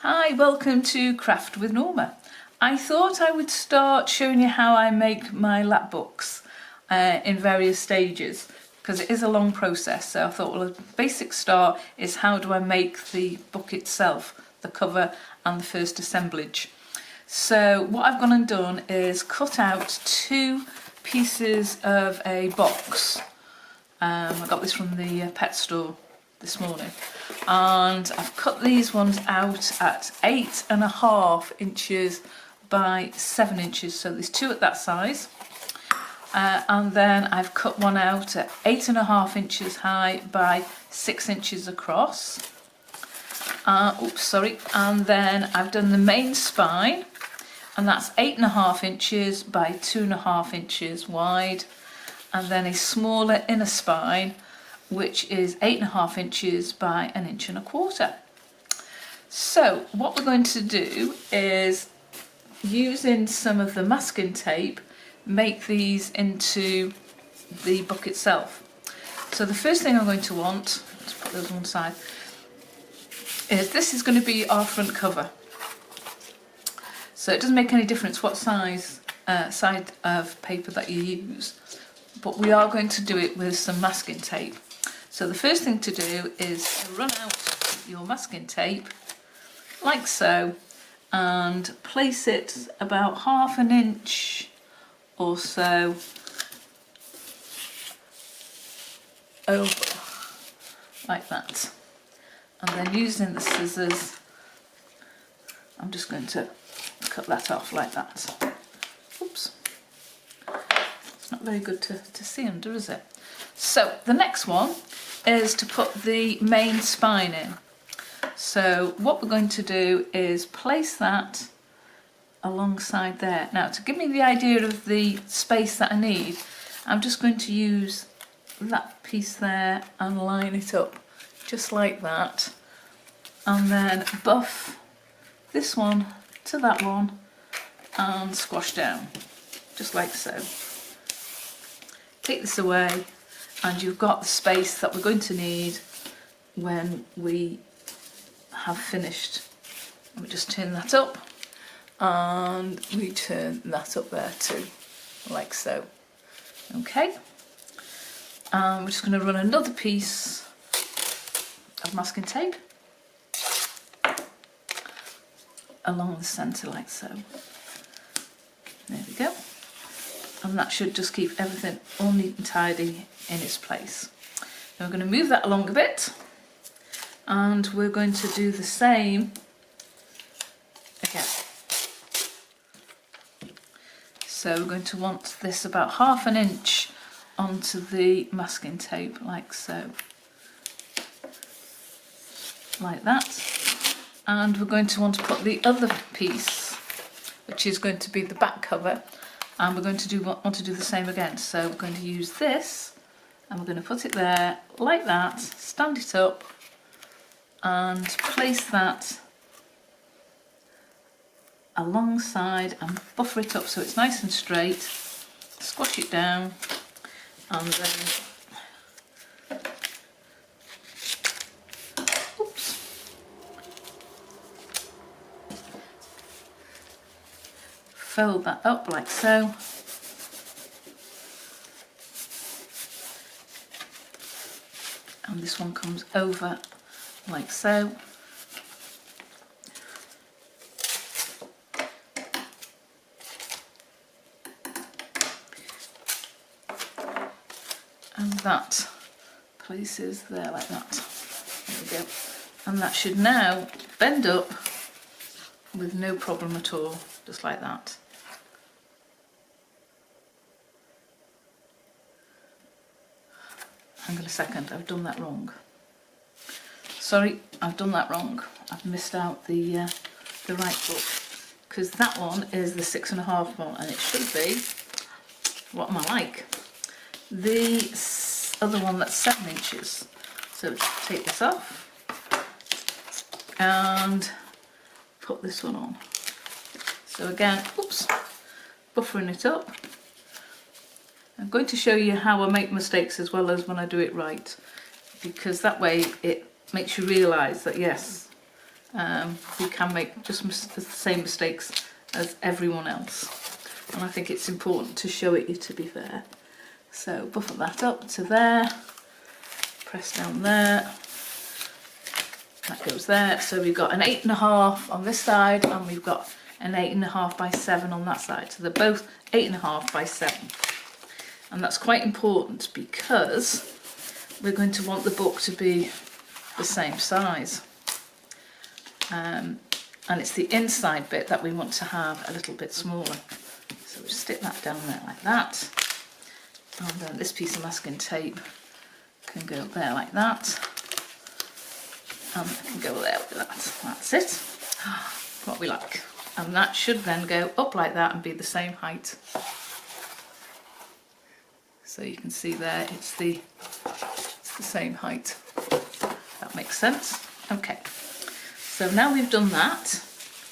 Hi, welcome to Craft with Norma. I thought I would start showing you how I make my lap books in various stages because it is a long process. So I thought, well, a basic start is how do I make the book itself, the cover and the first assemblage. So what I've gone and done is cut out two pieces of a box. I got this from the pet store this morning, and I've cut these ones out at 8.5 inches by 7 inches, so there's two at that size, and then I've cut one out at 8.5 inches high by 6 inches across. And then I've done the main spine, and that's 8.5 inches by 2.5 inches wide, and then a smaller inner spine which is 8.5 inches by 1.25 inches. So what we're going to do is, using some of the masking tape, make these into the book itself. So the first thing I'm going to want, let's put those on one side, is this is going to be our front cover. So it doesn't make any difference what size side of paper that you use, but we are going to do it with some masking tape. So the first thing to do is run out your masking tape like so and place it about 1/2 inch or so over, like that. And then using the scissors, I'm just going to cut that off like that. Oops. It's not very good to see under, is it? So the next one is to put the main spine in. So what we're going to do is place that alongside there. Now, to give me the idea of the space that I need, I'm just going to use that piece there and line it up just like that, and then buff this one to that one and squash down just like so. Take this away and you've got the space that we're going to need when we have finished. Let me just turn that up, and we turn that up there too, like so. Okay, and we're just going to run another piece of masking tape along the centre like so. There we go. And that should just keep everything all neat and tidy in its place. Now we're going to move that along a bit, and we're going to do the same again. So we're going to want this about 1/2 inch onto the masking tape like so, like that. And we're going to want to put the other piece, which is going to be the back cover, and we're going to want to do the same again. So we're going to use this, and we're going to put it there like that, stand it up and place that alongside and buffer it up so it's nice and straight, squash it down, and then fold that up like so. And this one comes over like so. And that places there like that. There we go. And that should now bend up with no problem at all, just like that. Hang on a second, I've done that wrong. Sorry, I've done that wrong. I've missed out the right book, because that one is the 6.5 one, and it should be, what am I like? The other one that's 7 inches. So let's take this off and put this one on. So again, oops, buffering it up. I'm going to show you how I make mistakes as well as when I do it right, because that way it makes you realise that yes, who can make just the same mistakes as everyone else. And I think it's important to show it you, to be fair. So buffer that up to there, press down there, that goes there. So we've got an 8.5 on this side, and we've got an 8.5 by 7 on that side. So they're both 8.5 by 7. And that's quite important because we're going to want the book to be the same size. And it's the inside bit that we want to have a little bit smaller. So we'll stick that down there like that. And then this piece of masking tape can go there like that. And it can go there with that. That's it. What we like. And that should then go up like that and be the same height. So you can see there, it's the same height. That makes sense. Okay. So now we've done that,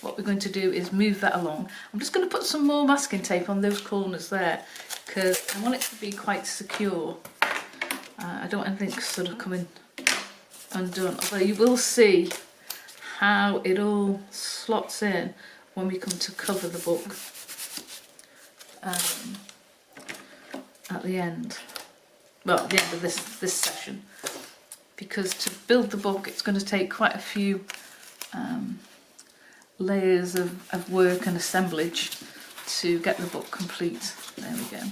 what we're going to do is move that along. I'm just going to put some more masking tape on those corners there because I want it to be quite secure. I don't want anything sort of coming undone, although you will see how it all slots in when we come to cover the book at the end. Well, at the end of this session, because to build the book it's going to take quite a few layers of work and assemblage to get the book complete. There we go.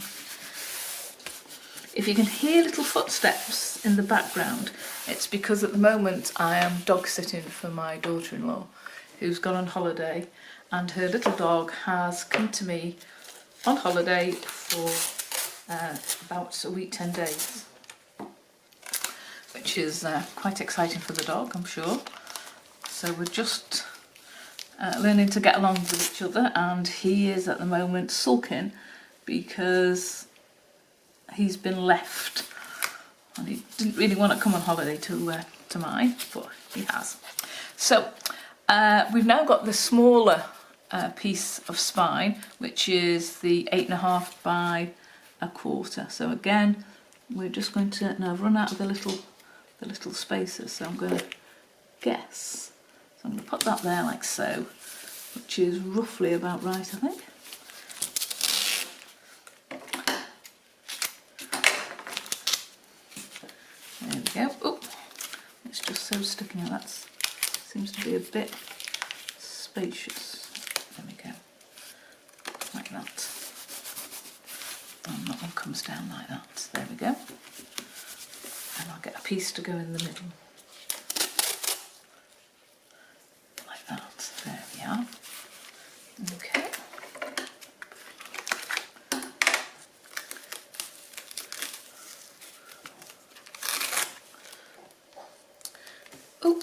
If you can hear little footsteps in the background, it's because at the moment I am dog sitting for my daughter-in-law who's gone on holiday, and her little dog has come to me on holiday for about a week, 10 days, which is quite exciting for the dog, I'm sure. So we're just learning to get along with each other, and he is at the moment sulking because he's been left and he didn't really want to come on holiday to mine, but he has. So we've now got the smaller piece of spine, which is the 8.5 by 1/4. So again, we're just going to now run out of the little spaces. So I'm going to guess. So I'm going to put that there like so, which is roughly about right, I think. There we go. Oh, it's just so sticking out. That seems to be a bit spacious. There we go. Like that. And that one comes down like that. There we go. And I'll get a piece to go in the middle. Like that. There we are. Okay. Oh.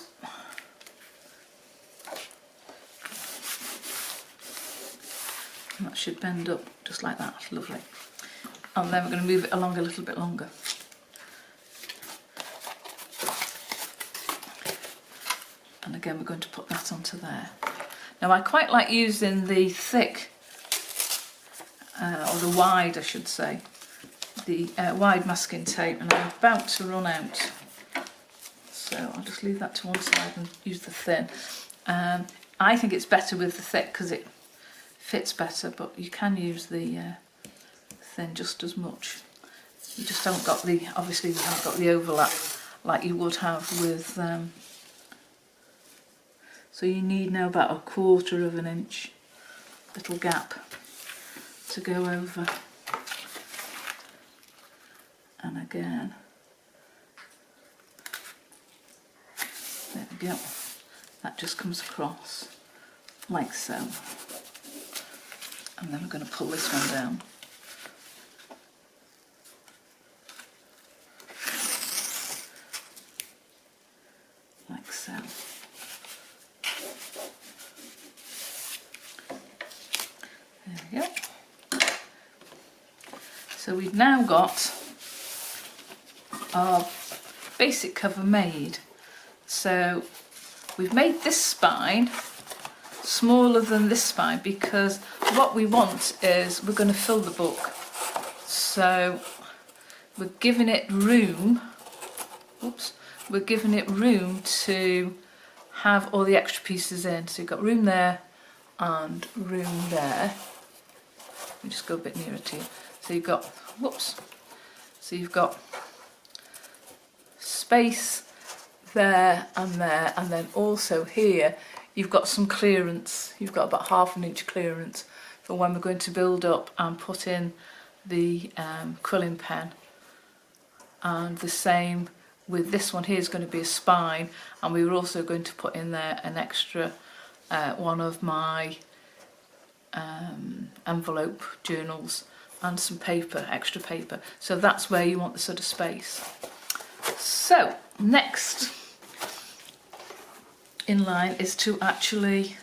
And that should bend up just like that. Lovely. And then we're going to move it along a little bit longer. And again, we're going to put that onto there. Now I quite like using the thick, or the wide I should say, the wide masking tape, and I'm about to run out. So I'll just leave that to one side and use the thin. I think it's better with the thick because it fits better, but you can use the thin just as much. You just haven't got the, obviously you haven't got the overlap like you would have with, so you need now about 1/4 of an inch little gap to go over. And again, there we go, that just comes across like so. And then we're going to pull this one down. Like so. There we go. So we've now got our basic cover made. So we've made this spine smaller than this spine because what we want is we're going to fill the book. So we're giving it room, oops, we're giving it room to have all the extra pieces in. So you've got room there and room there. Let me just go a bit nearer to you. So you've got, whoops, so you've got space there, and then also here you've got some clearance. You've got about 1/2 inch clearance for when we're going to build up and put in the quilling pen. And the same with this one here is going to be a spine, and we were also going to put in there an extra one of my envelope journals and some paper, extra paper. So that's where you want the sort of space. So next in line is to actually,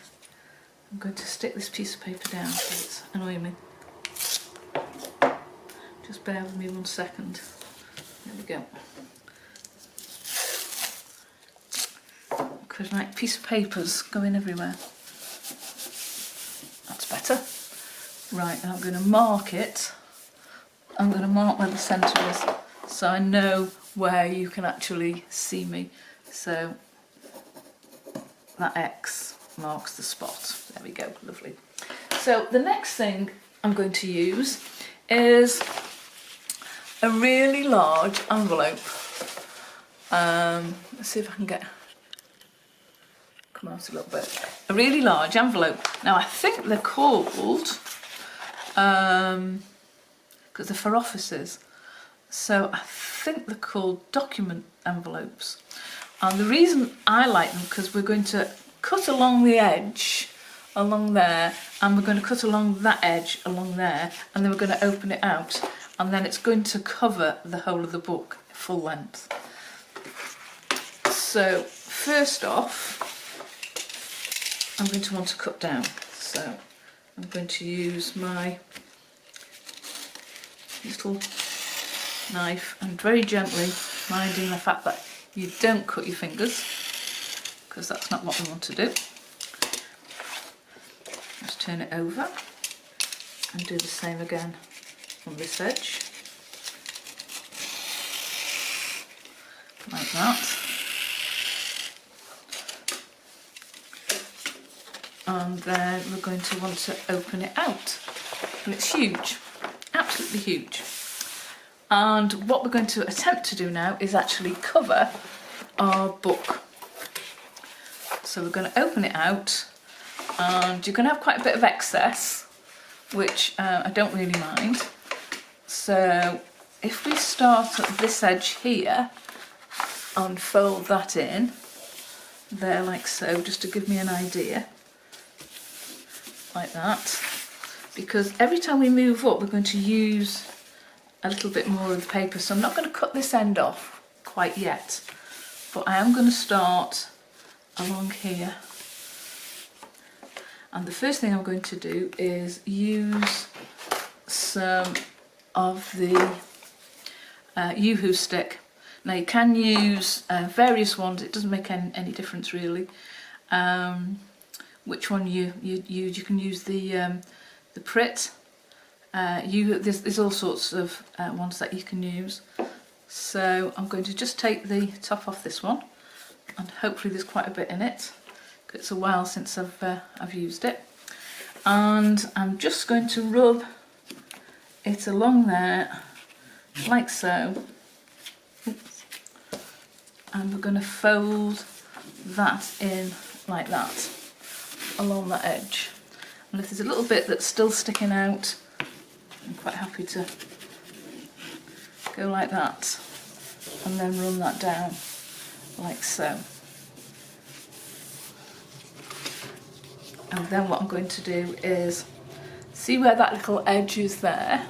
I'm going to stick this piece of paper down because it's annoying me. Just bear with me 1 second. There we go. Because like piece of paper's going everywhere. That's better. Right, and I'm going to mark it. I'm going to mark where the centre is so I know where you can actually see me. So that X marks the spot. There we go, lovely. So the next thing I'm going to use is a really large envelope. Let's see if I can come out a little bit. A really large envelope. Now I think they're called, because they're for offices, so I think they're called document envelopes. And the reason I like them, because we're going to cut along the edge along there, and we're going to cut along that edge along there, and then we're going to open it out, and then it's going to cover the whole of the book full length. So first off, I'm going to want to cut down. So I'm going to use my little knife and very gently, minding the fact that you don't cut your fingers, because that's not what we want to do. Just turn it over and do the same again on this edge, like that. And then we're going to want to open it out, and it's huge, absolutely huge. And what we're going to attempt to do now is actually cover our book. So we're going to open it out, and you're going to have quite a bit of excess, which I don't really mind. So if we start at this edge here and fold that in there like so, just to give me an idea, like that, because every time we move up we're going to use a little bit more of the paper, so I'm not going to cut this end off quite yet, but I am going to start along here. And the first thing I'm going to do is use some of the Yoo-hoo stick. Now you can use various ones, it doesn't make any difference really. Which one you use. You can use the Prit. There's all sorts of ones that you can use. So I'm going to just take the top off this one, and hopefully there's quite a bit in it. It's a while since I've used it, and I'm just going to rub it along there like so. Oops. And we're going to fold that in like that along that edge. And if there's a little bit that's still sticking out, I'm quite happy to go like that and then run that down like so. And then what I'm going to do is see where that little edge is there,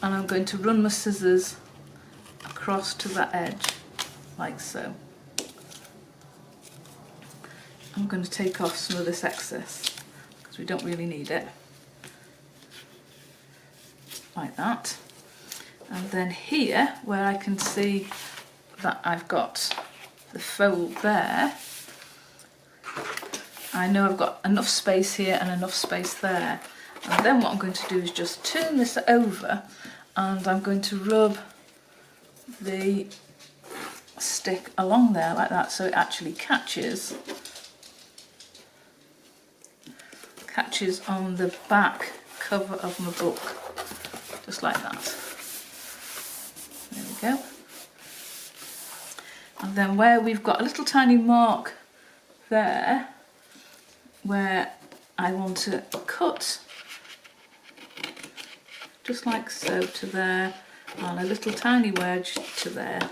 and I'm going to run my scissors across to that edge like so. I'm going to take off some of this excess because we don't really need it, like that. And then here, where I can see that I've got the fold there, I know I've got enough space here and enough space there. And then what I'm going to do is just turn this over, and I'm going to rub the stick along there like that, so it actually catches on the back cover of my book, just like that. There we go. And then where we've got a little tiny mark there where I want to cut, just like so, to there, and a little tiny wedge to there,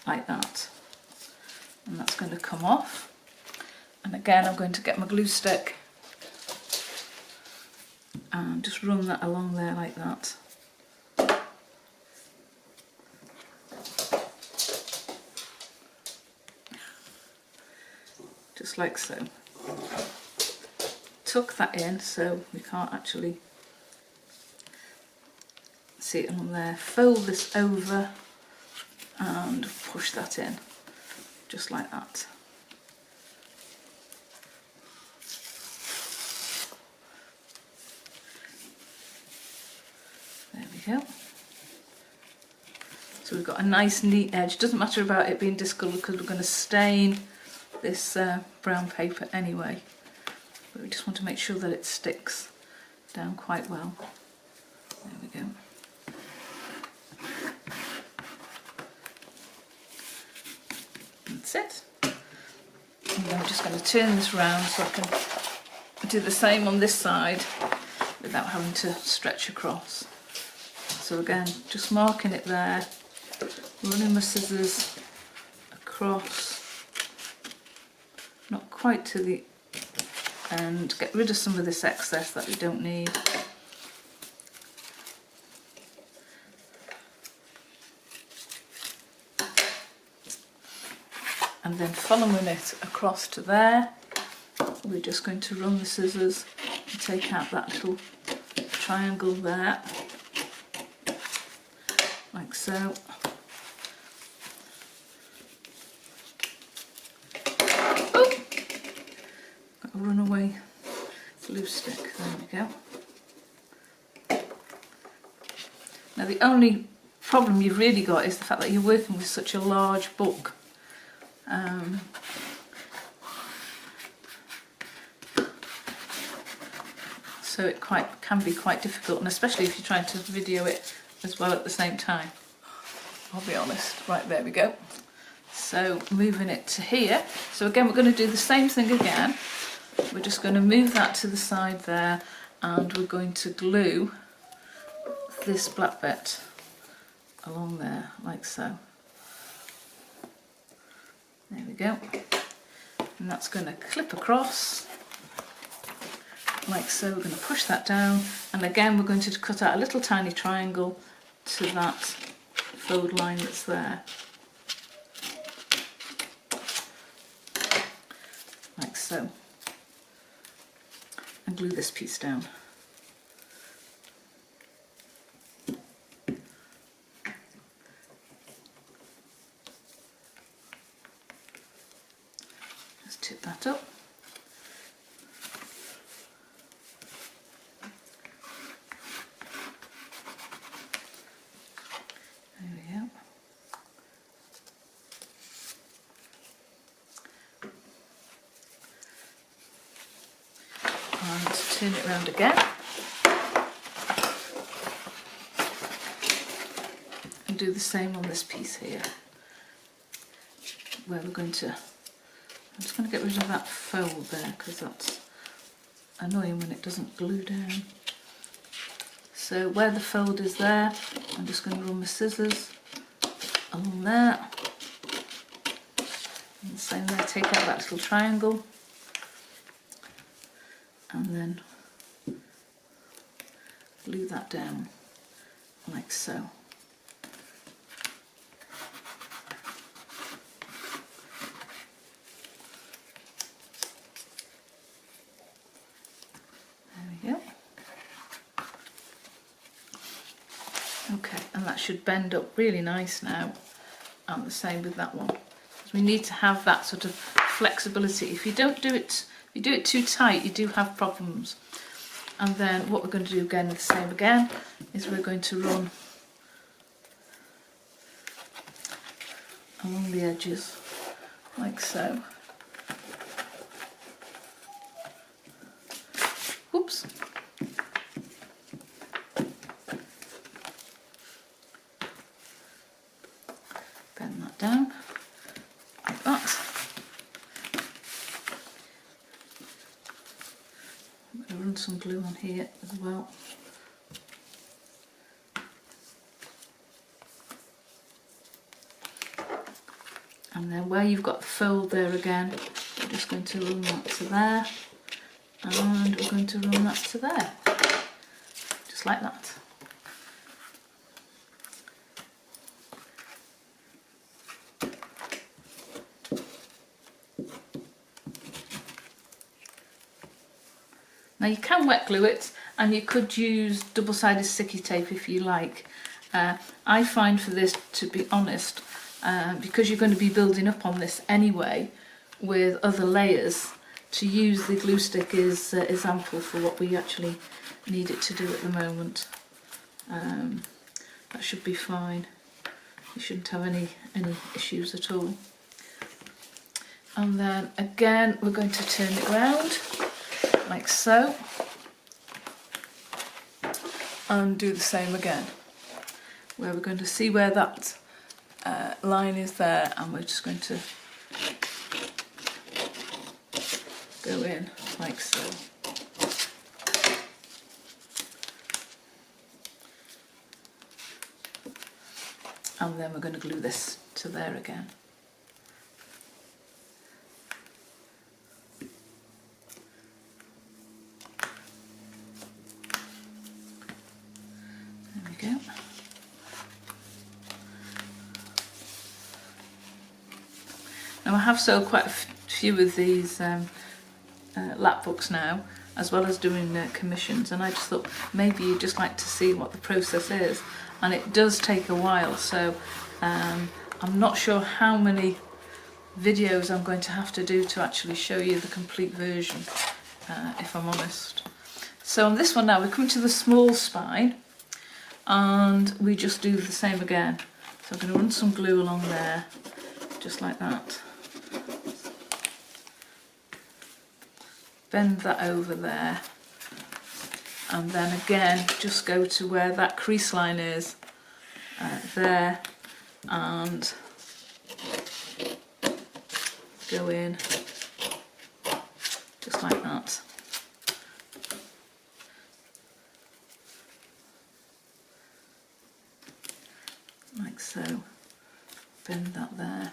like that. And that's going to come off. And again, I'm going to get my glue stick and just run that along there like that. Just like so. Tuck that in so we can't actually see it on there. Fold this over and push that in, just like that. There we go. So we've got a nice neat edge. Doesn't matter about it being discoloured because we're going to stain this brown paper anyway. But we just want to make sure that it sticks down quite well. There we go. That's it. And then I'm just going to turn this round so I can do the same on this side without having to stretch across. So again, just marking it there, running my scissors across, not quite to the end, get rid of some of this excess that we don't need. And then following it across to there, we're just going to run the scissors and take out that little triangle there, like so. Oh! Got a runaway glue stick, there we go. Now the only problem you've really got is the fact that you're working with such a large book. So it can be quite difficult, and especially if you're trying to video it as well at the same time. I'll be honest. Right, there we go. So moving it to here. So again, we're going to do the same thing again. We're just going to move that to the side there, and we're going to glue this black bit along there, like so. There we go. And that's going to clip across, like so. We're going to push that down, and again we're going to cut out a little tiny triangle to that fold line that's there, like so, and glue this piece down. Just tip that up. Turn it round again and do the same on this piece here, where we're going to, I'm just going to get rid of that fold there because that's annoying when it doesn't glue down. So where the fold is there, I'm just going to run my scissors along there, and the same there, take out that little triangle, and then glue that down like so. There we go. Okay, and that should bend up really nice now, and the same with that one. Because we need to have that sort of flexibility. If you don't do it, if you do it too tight, you do have problems. And then what we're going to do again, the same again, is we're going to run along the edges, like so. Oops. Bend that down, like that. I'm going to run some glue on here as well. And then where you've got the fold there again, we're just going to run that to there, and we're going to run that to there, just like that. Now you can wet glue it, and you could use double-sided sticky tape if you like. I find for this, to be honest, because you're going to be building up on this anyway with other layers, to use the glue stick is ample for what we actually need it to do at the moment. That should be fine. You shouldn't have any issues at all. And then again we're going to turn it round like so, and do the same again, where we're going to see where that line is there, and we're just going to go in like so. And then we're going to glue this to there again. There we go. Now I have sold quite a few of these lap books now, as well as doing commissions, and I just thought maybe you'd just like to see what the process is, and it does take a while, so I'm not sure how many videos I'm going to have to do to actually show you the complete version, if I'm honest. So on this one now we come to the small spine, and we just do the same again. So I'm going to run some glue along there, just like that. Bend that over there, and then again just go to where that crease line is, there, and go in just like that. Like so. Bend that there.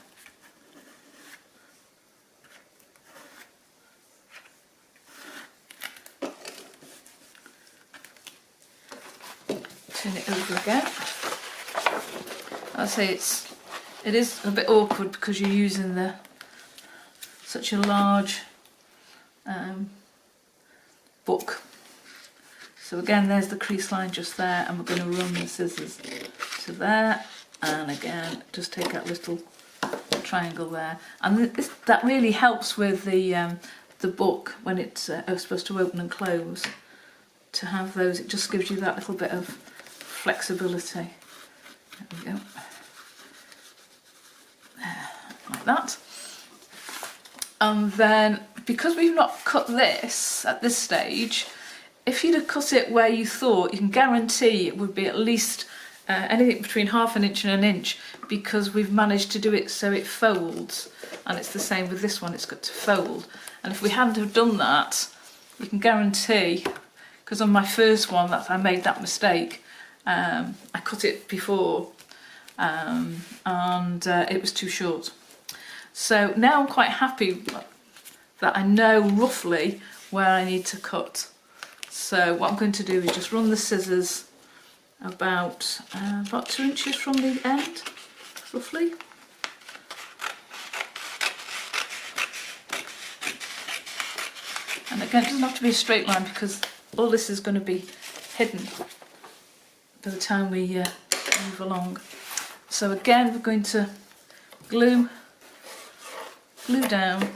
Turn it over again. I say it is a bit awkward because you're using such a large book. So again, there's the crease line just there, and we're going to run the scissors to there, and again just take that little triangle there, and that really helps with the book when it's supposed to open and close. To have those, it just gives you that little bit of flexibility. There we go. Like that. And then, because we've not cut this at this stage, if you'd have cut it where you thought, you can guarantee it would be at least anything between ½ inch and 1 inch, because we've managed to do it so it folds, and it's the same with this one, it's got to fold. And if we hadn't have done that, you can guarantee, because on my first one that I made that mistake, I cut it before and it was too short. So now I'm quite happy that I know roughly where I need to cut. So what I'm going to do is just run the scissors about 2 inches from the end, roughly. And again, it doesn't have to be a straight line because all this is going to be hidden by the time we move along. So again, we're going to glue down.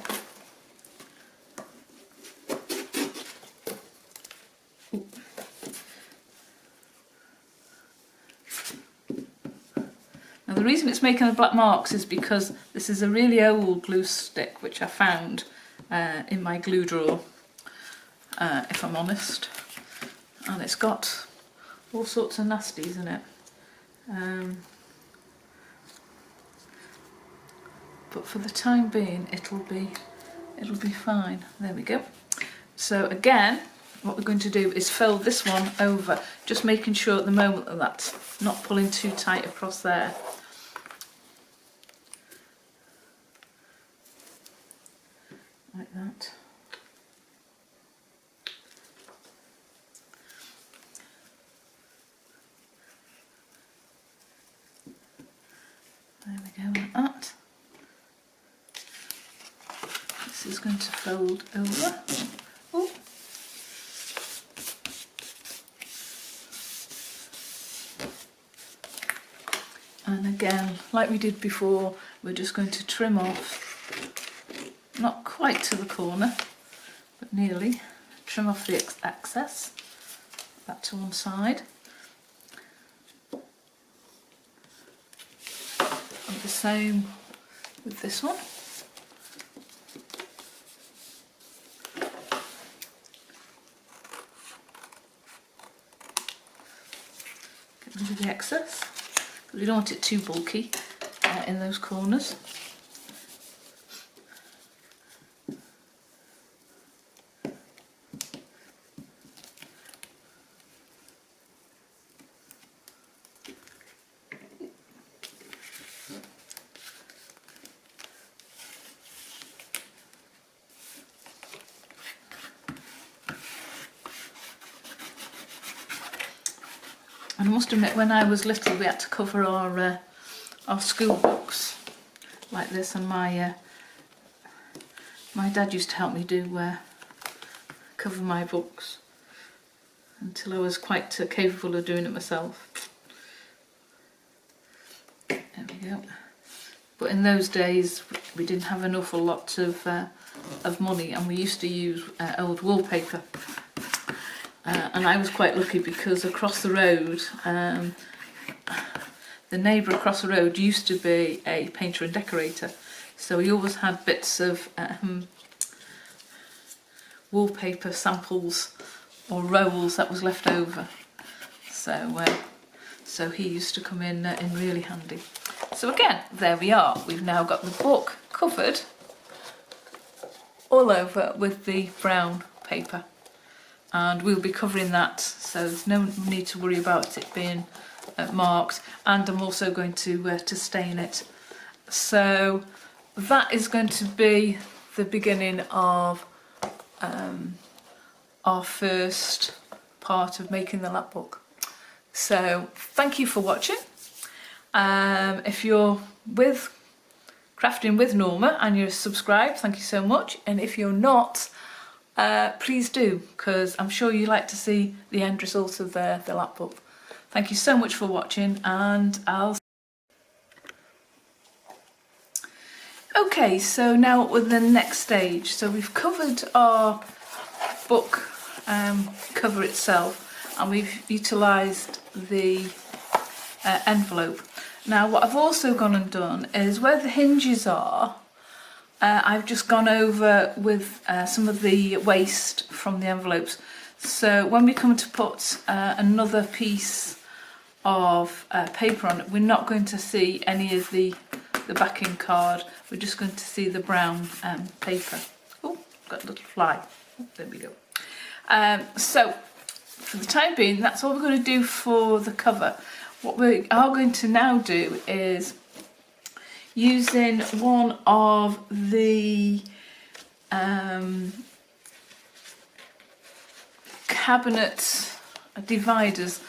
Now the reason it's making the black marks is because this is a really old glue stick which I found in my glue drawer, if I'm honest, and it's got all sorts of nasties in it. But for the time being it'll be fine. There we go. So again, what we're going to do is fold this one over, just making sure at the moment that that's not pulling too tight across there. Like that. There we go, like that. This is going to fold over. Oh. And again, like we did before, we're just going to trim off, not quite to the corner, but nearly. Trim off the excess, that to one side. And the same with this one. Get rid of the excess. We don't want it too bulky in those corners. And I must admit, when I was little, we had to cover our school books like this, and my dad used to help me do cover my books until I was quite capable of doing it myself. There we go. But in those days, we didn't have an awful lot of money, and we used to use old wallpaper. And I was quite lucky because across the road, the neighbour across the road used to be a painter and decorator, so he always had bits of wallpaper samples or rolls that was left over. So he used to come in really handy. So again, there we are. We've now got the book covered all over with the brown paper. And we'll be covering that, so there's no need to worry about it being marked, and I'm also going to stain it. So that is going to be the beginning of our first part of making the lapbook. So thank you for watching. If you're with Crafting with Norma and you're subscribed, thank you so much, and if you're not, please do, because I'm sure you like to see the end result of the lapbook. Thank you so much for watching, and I'll... Okay, so now with the next stage. So we've covered our book cover itself, and we've utilised the envelope. Now what I've also gone and done is where the hinges are, I've just gone over with some of the waste from the envelopes. So when we come to put another piece of paper on it, we're not going to see any of the backing card. We're just going to see the brown paper. Oh, got a little fly. Oh, there we go. So for the time being, that's all we're going to do for the cover. What we are going to now do is, using one of the cabinet dividers,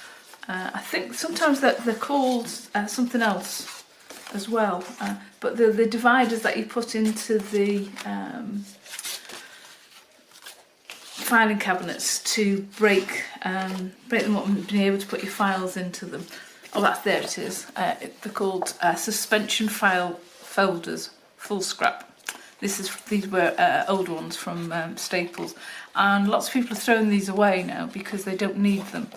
I think sometimes they're called something else as well, but the dividers that you put into the filing cabinets to break them up and be able to put your files into them. Oh, there it is. They're called suspension file folders, full scrap. These were old ones from Staples, and lots of people are throwing these away now because they don't need them.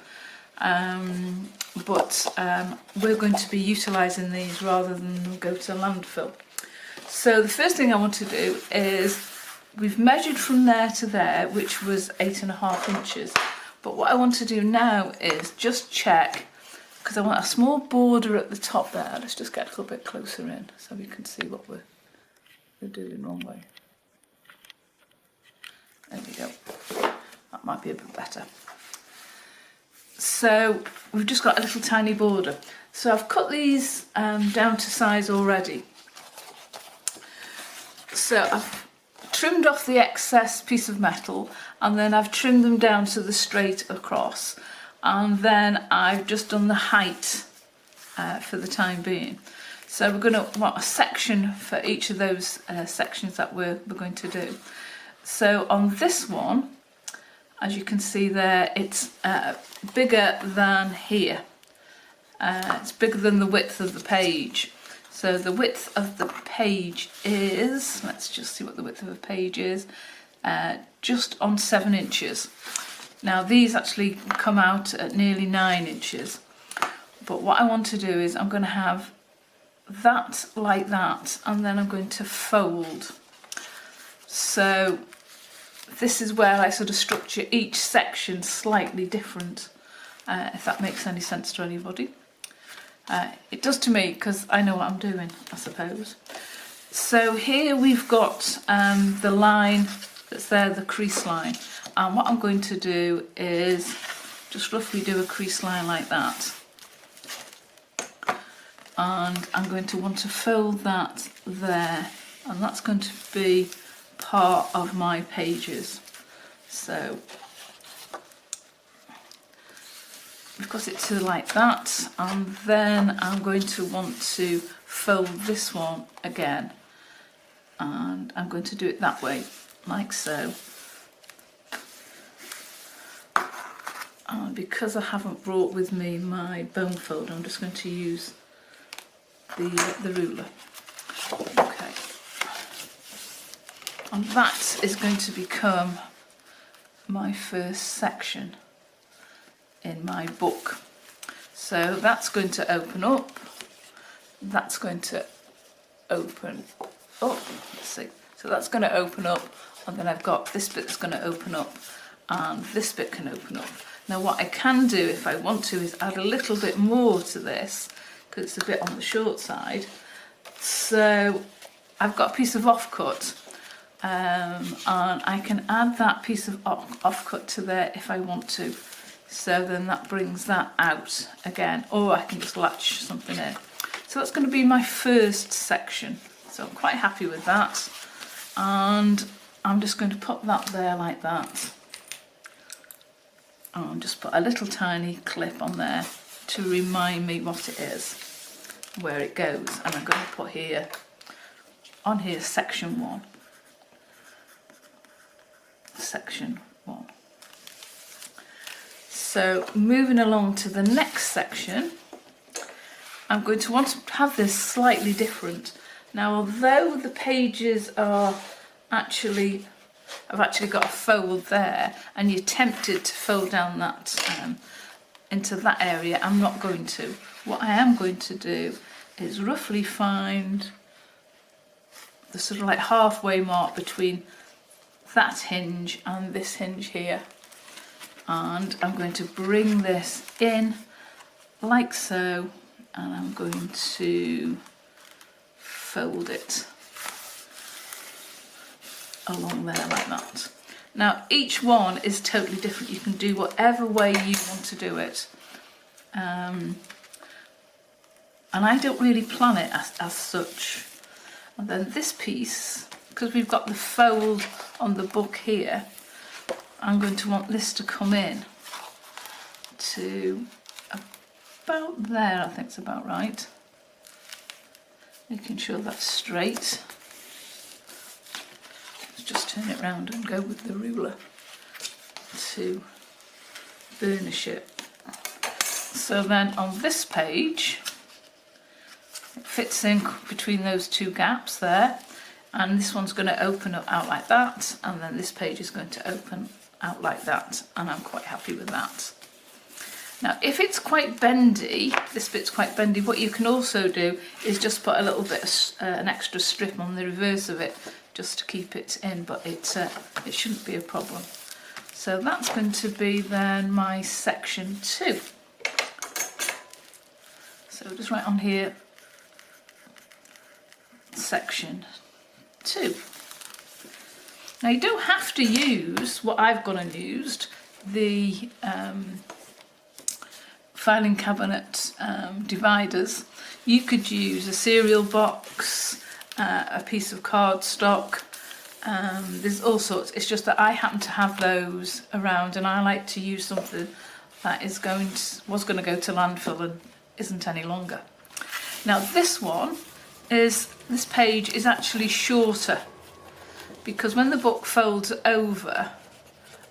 but we're going to be utilising these rather than them go to landfill. So the first thing I want to do is, we've measured from there to there, which was 8.5 inches. But what I want to do now is just check, because I want a small border at the top there. Let's just get a little bit closer in so we can see what we're doing wrong way. There we go. That might be a bit better. So we've just got a little tiny border. So I've cut these down to size already. So I've trimmed off the excess piece of metal, and then I've trimmed them down to the straight across, and then I've just done the height for the time being. So we're going to want a section for each of those sections that we're going to do. So on this one, as you can see there, it's bigger than here. It's bigger than the width of the page. So the width of the page is, let's just see what the width of the page is, just on 7 inches. Now these actually come out at nearly 9 inches. But what I want to do is, I'm going to have that like that, and then I'm going to fold. So this is where I sort of structure each section slightly different, if that makes any sense to anybody. It does to me, because I know what I'm doing, I suppose. So here we've got the line that's there, the crease line. And what I'm going to do is just roughly do a crease line like that. And I'm going to want to fold that there. And that's going to be part of my pages. So we've got it to like that, and then I'm going to want to fold this one again, and I'm going to do it that way, like so. And because I haven't brought with me my bone folder, I'm just going to use the ruler. Okay. And that is going to become my first section in my book. So that's going to open up, that's going to open up, let's see, so that's going to open up, and then I've got this bit that's going to open up, and this bit can open up. Now what I can do if I want to is add a little bit more to this, because it's a bit on the short side. So I've got a piece of offcut, and I can add that piece of offcut to there if I want to. So then that brings that out again, or I can just latch something in. So that's going to be my first section. So I'm quite happy with that. And I'm just going to put that there like that. And I'll just put a little tiny clip on there to remind me what it is, where it goes. And I'm going to put here, on here, section 1. Section 1. So moving along to the next section, I'm going to want to have this slightly different. Now, although the pages are actually, I've actually got a fold there, and you're tempted to fold down that into that area, I'm not going to. What I am going to do is roughly find the sort of like halfway mark between that hinge and this hinge here. And I'm going to bring this in like so, and I'm going to fold it along there like that. Now each one is totally different. You can do whatever way you want to do it. And I don't really plan it as such. And then this piece, because we've got the fold on the book here, I'm going to want this to come in to about there. I think it's about right. Making sure that's straight. Let's just turn it round and go with the ruler to burnish it. So then on this page, it fits in between those two gaps there, and this one's going to open up out like that, and then this page is going to open out like that, and I'm quite happy with that. Now if it's quite bendy, this bit's quite bendy, what you can also do is just put a little bit of an extra strip on the reverse of it just to keep it in, but it shouldn't be a problem. So that's going to be then my section 2. So just write on here, section 2. Now you don't have to use what I've gone and used, the filing cabinet dividers. You could use a cereal box, a piece of cardstock, there's all sorts. It's just that I happen to have those around and I like to use something that was going to go to landfill and isn't any longer. Now this page is actually shorter because when the book folds over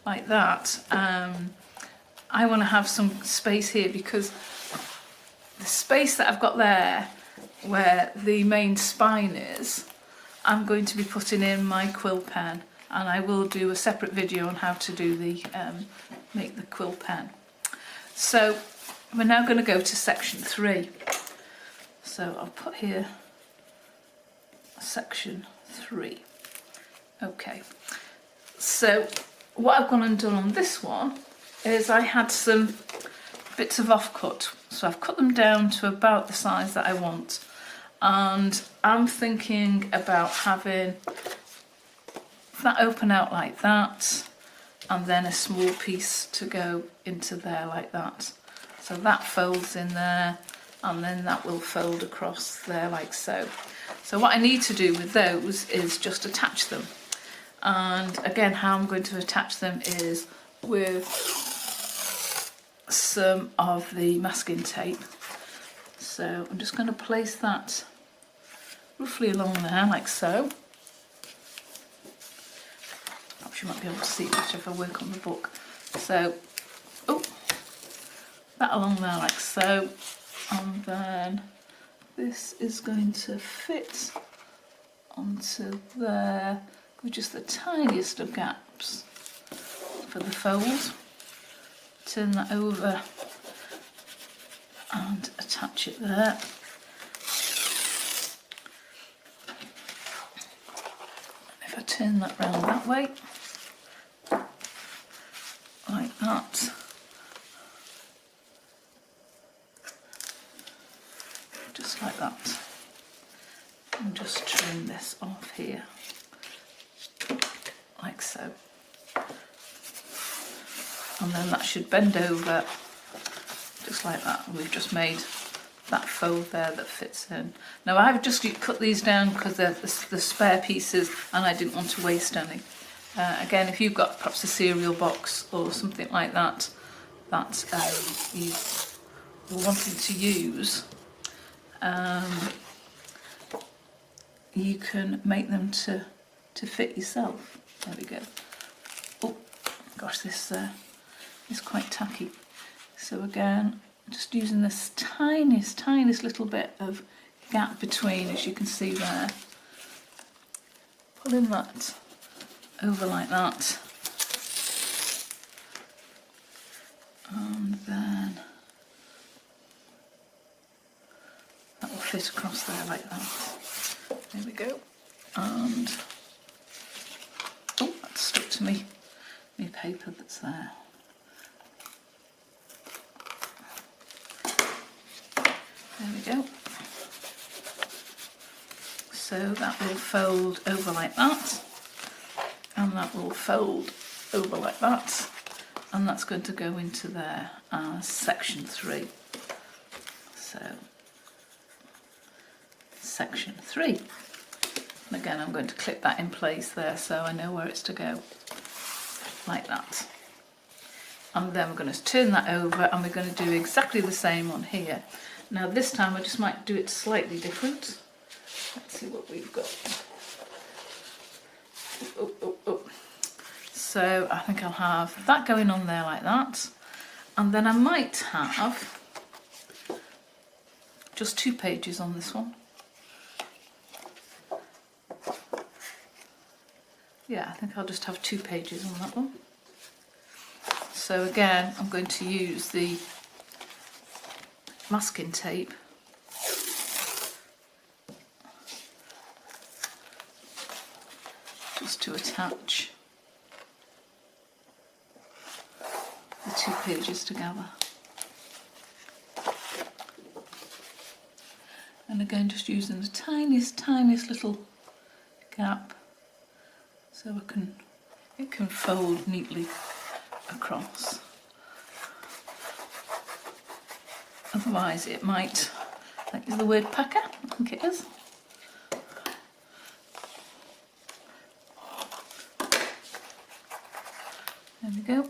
like that, I want to have some space here because the space that I've got there where the main spine is, I'm going to be putting in my quill pen, and I will do a separate video on how to do the make the quill pen. So we're now going to go to section 3. So I'll put here section 3. Okay, so what I've gone and done on this one is I had some bits of offcut, so I've cut them down to about the size that I want, and I'm thinking about having that open out like that and then a small piece to go into there like that. So that folds in there and then that will fold across there like so. So what I need to do with those is just attach them. And again, how I'm going to attach them is with some of the masking tape. So I'm just going to place that roughly along there like so. Perhaps you might be able to see it better if I work on the book. So, oh, that along there like so, and then this is going to fit onto there with just the tiniest of gaps for the fold. Turn that over and attach it there. If I turn that round that way, like that, just like that, and just trim this off here, like so. And then that should bend over just like that. We've just made that fold there that fits in. Now I've just cut these down because they're the spare pieces and I didn't want to waste any. Again, if you've got perhaps a cereal box or something like that that you were wanting to use, you can make them to fit yourself. There we go. Oh gosh, this is quite tacky. So again, just using this tiniest little bit of gap between, as you can see there, pulling that over like that, and then that will fit across there like that. There we go. And oh, that's stuck to me paper that's there. There we go. So that will fold over like that, and that will fold over like that, and that's going to go into there as section 3. So section 3. And again, I'm going to clip that in place there so I know where it's to go, like that. And then we're going to turn that over and we're going to do exactly the same on here. Now this time I just might do it slightly different. Let's see what we've got. Oh. So I think I'll have that going on there like that. And then I might have just 2 pages on this one. Yeah, I think I'll just have 2 pages on that one. So again, I'm going to use the masking tape. Just to attach the two pages together. And again, just using the tiniest little gap so it can fold neatly across. Otherwise it might, like, is the word pucker? I think it is. There we go.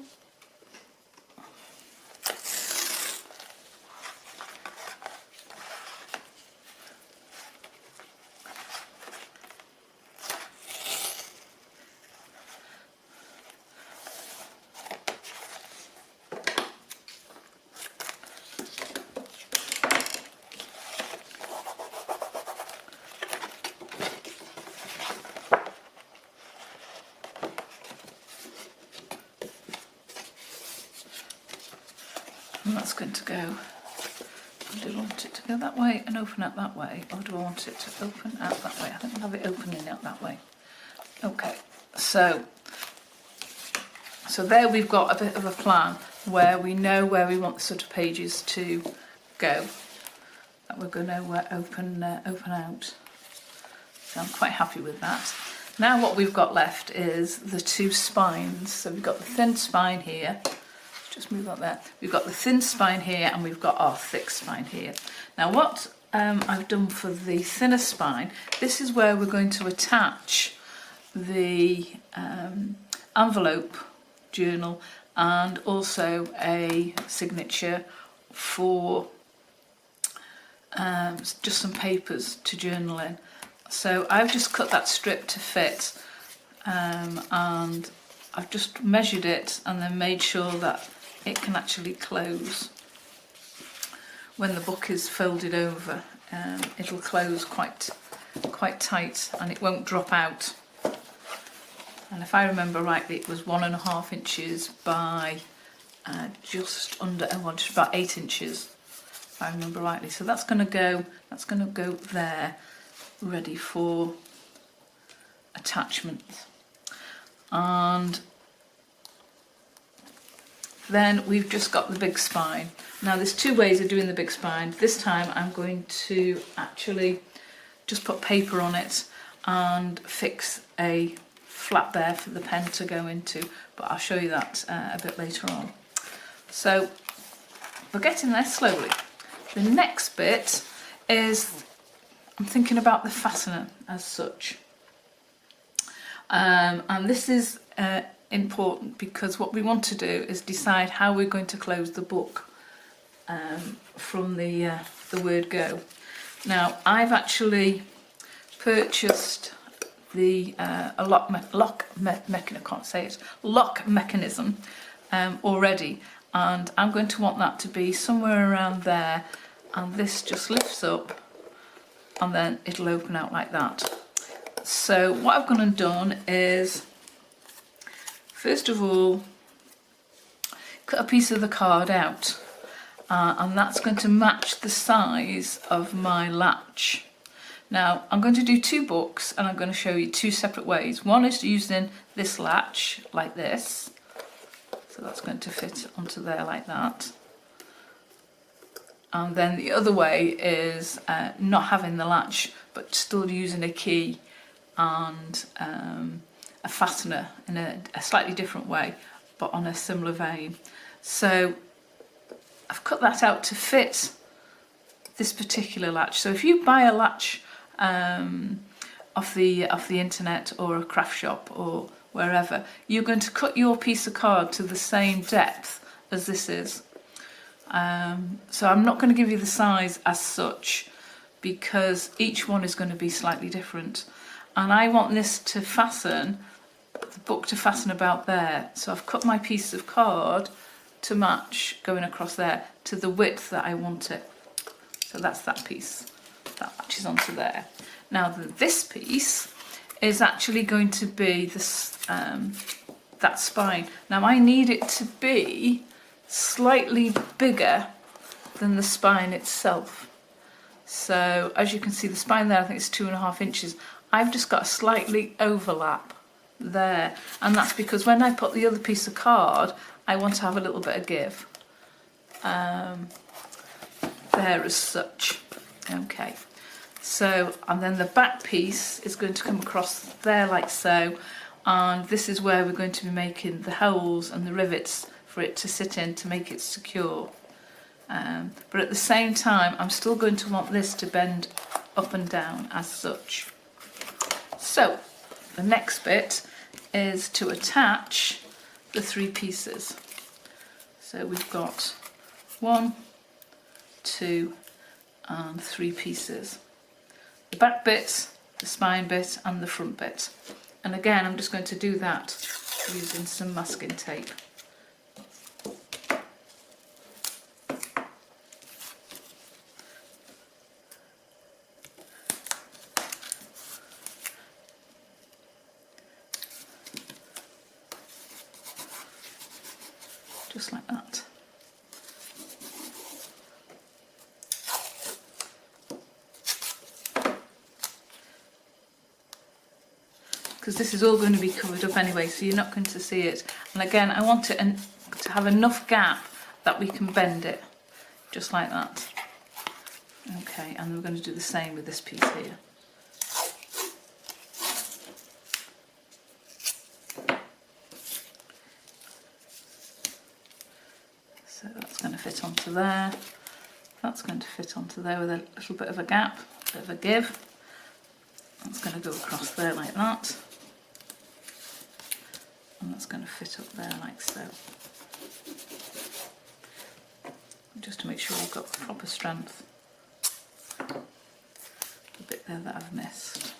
And that's going to go, do I want it to go that way and open out that way, or do I want it to open out that way? I think I'll have it opening out that way. Okay, so there we've got a bit of a plan where we know where we want the sort of pages to go that we're going to open out. So I'm quite happy with that. Now what we've got left is the two spines. So we've got the thin spine here. Just move that there. We've got the thin spine here and we've got our thick spine here. Now what I've done for the thinner spine, this is where we're going to attach the envelope journal and also a signature for just some papers to journal in. So I've just cut that strip to fit and I've just measured it and then made sure that it can actually close. When the book is folded over, it'll close quite tight and it won't drop out. And if I remember rightly, it was 1.5 inches by just about 8 inches, if I remember rightly. So that's going to go there, ready for attachment. And then we've just got the big spine. Now there's two ways of doing the big spine. This time I'm going to actually just put paper on it and fix a flap there for the pen to go into, but I'll show you that a bit later on. So we're getting there slowly. The next bit is, I'm thinking about the fastener as such. And this is important because what we want to do is decide how we're going to close the book from the word go. Now I've actually purchased the lock mechanism already, and I'm going to want that to be somewhere around there, and this just lifts up and then it'll open out like that. So what I've gone and done is, first of all, cut a piece of the card out, and that's going to match the size of my latch. Now I'm going to do two books and I'm going to show you two separate ways. One is using this latch like this, so that's going to fit onto there like that. And then the other way is not having the latch but still using a key and a fastener in a slightly different way, but on a similar vein. So I've cut that out to fit this particular latch. So if you buy a latch off the internet or a craft shop or wherever, you're going to cut your piece of card to the same depth as this is. So I'm not going to give you the size as such because each one is going to be slightly different. And I want this to fasten, the book to fasten about there. So I've cut my piece of card to match going across there to the width that I want it. So that's that piece that matches onto there. Now this piece is actually going to be this that spine. Now I need it to be slightly bigger than the spine itself. So as you can see, the spine there, I think it's 2.5 inches. I've just got a slightly overlap there, and that's because when I put the other piece of card, I want to have a little bit of give there as such. Okay, so, and then the back piece is going to come across there like so, and this is where we're going to be making the holes and the rivets for it to sit in to make it secure. But at the same time, I'm still going to want this to bend up and down as such. So the next bit is to attach the 3 pieces. So we've got 1, 2 and 3 pieces. The back bit, the spine bit and the front bit. And again, I'm just going to do that using some masking tape. Just like that. Because this is all going to be covered up anyway, so you're not going to see it. And again, I want it to have enough gap that we can bend it, just like that. Okay, and we're going to do the same with this piece here. So that's going to fit onto there, that's going to fit onto there with a little bit of a gap, a bit of a give. That's going to go across there like that, and that's going to fit up there like so. Just to make sure we've got proper strength. The bit there that I've missed.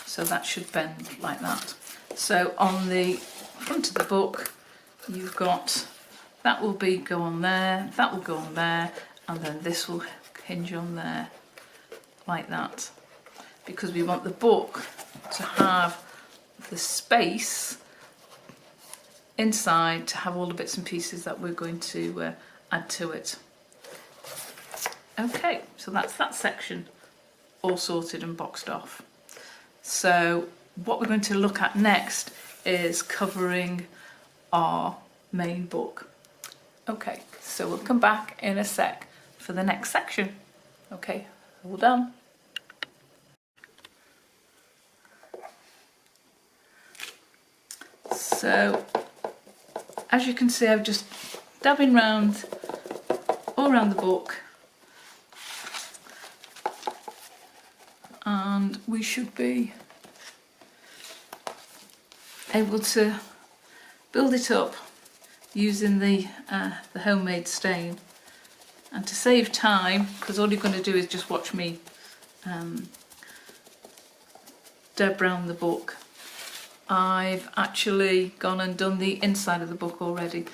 So that should bend like that. So on the front of the book, you've got, that will go on there, that will go on there, and then this will hinge on there, like that. Because we want the book to have the space inside to have all the bits and pieces that we're going to add to it. Okay, so that's that section all sorted and boxed off. So what we're going to look at next is covering our main book. Okay, so we'll come back in a sec for the next section. Okay, all done. So as you can see, I've just dabbing round all around the book, and we should be able to build it up using the homemade stain. And to save time, because all you're going to do is just watch me dab round the book, I've actually gone and done the inside of the book already.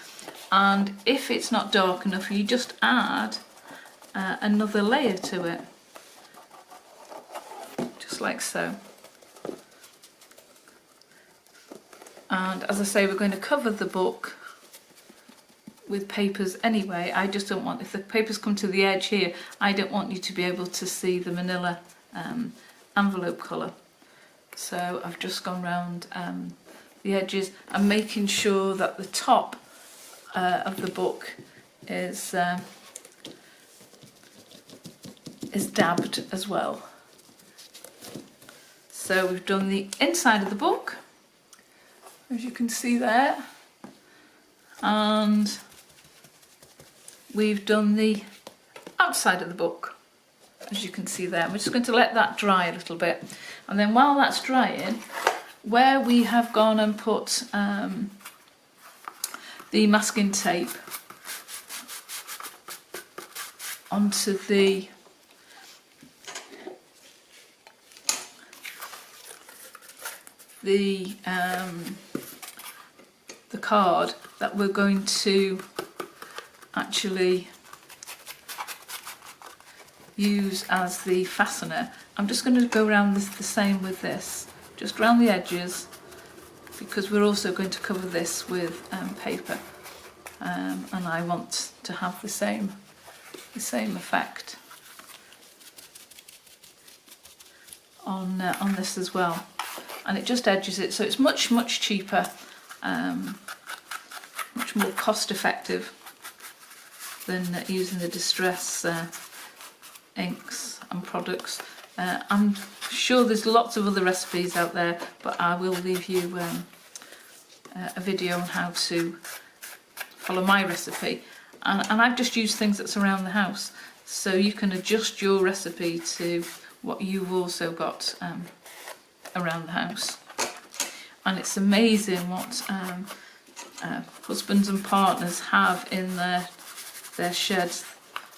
And if it's not dark enough, you just add another layer to it, just like so. And as I say, we're going to cover the book with papers anyway. I just don't want, if the papers come to the edge here, I don't want you to be able to see the manila envelope colour. So I've just gone round the edges and making sure that the top of the book is dabbed as well. So we've done the inside of the book, as you can see there, and we've done the outside of the book, as you can see there. We're just going to let that dry a little bit, and then while that's drying, where we have gone and put the masking tape onto the card that we're going to actually use as the fastener, I'm just going to go around the same with this, just around the edges, because we're also going to cover this with paper. and I want to have the same effect on this as well, and it just edges it, so it's much cheaper, much more cost effective than using the distress inks and products. I'm sure there's lots of other recipes out there, but I will leave you a video on how to follow my recipe, and I've just used things that's around the house, so you can adjust your recipe to what you've also got around the house. And it's amazing what husbands and partners have in their sheds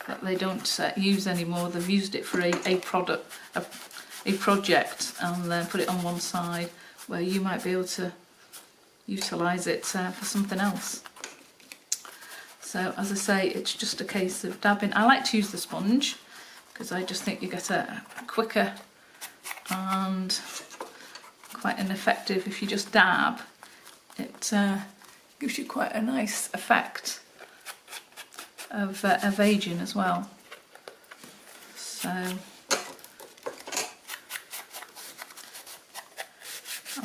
that they don't use anymore. They've used it for a project, and then put it on one side, where you might be able to utilise it for something else. So as I say, it's just a case of dabbing. I like to use the sponge because I just think you get a quicker and quite an effective. If you just dab, it gives you quite a nice effect of aging as well. So, and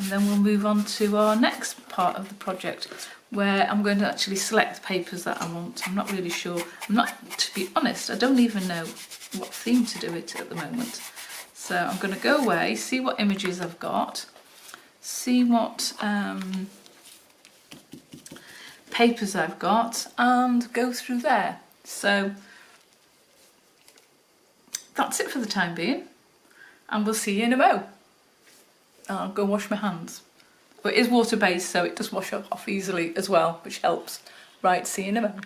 then we'll move on to our next part of the project, where I'm going to actually select the papers that I want. I'm not really sure. To be honest, I don't even know what theme to do it at the moment. So I'm going to go away, see what images I've got, see what papers I've got, and go through there. So that's it for the time being, and we'll see you in a mo. I'll go wash my hands. But it is water based, so it does wash off easily as well, which helps. Right, see you in a moment.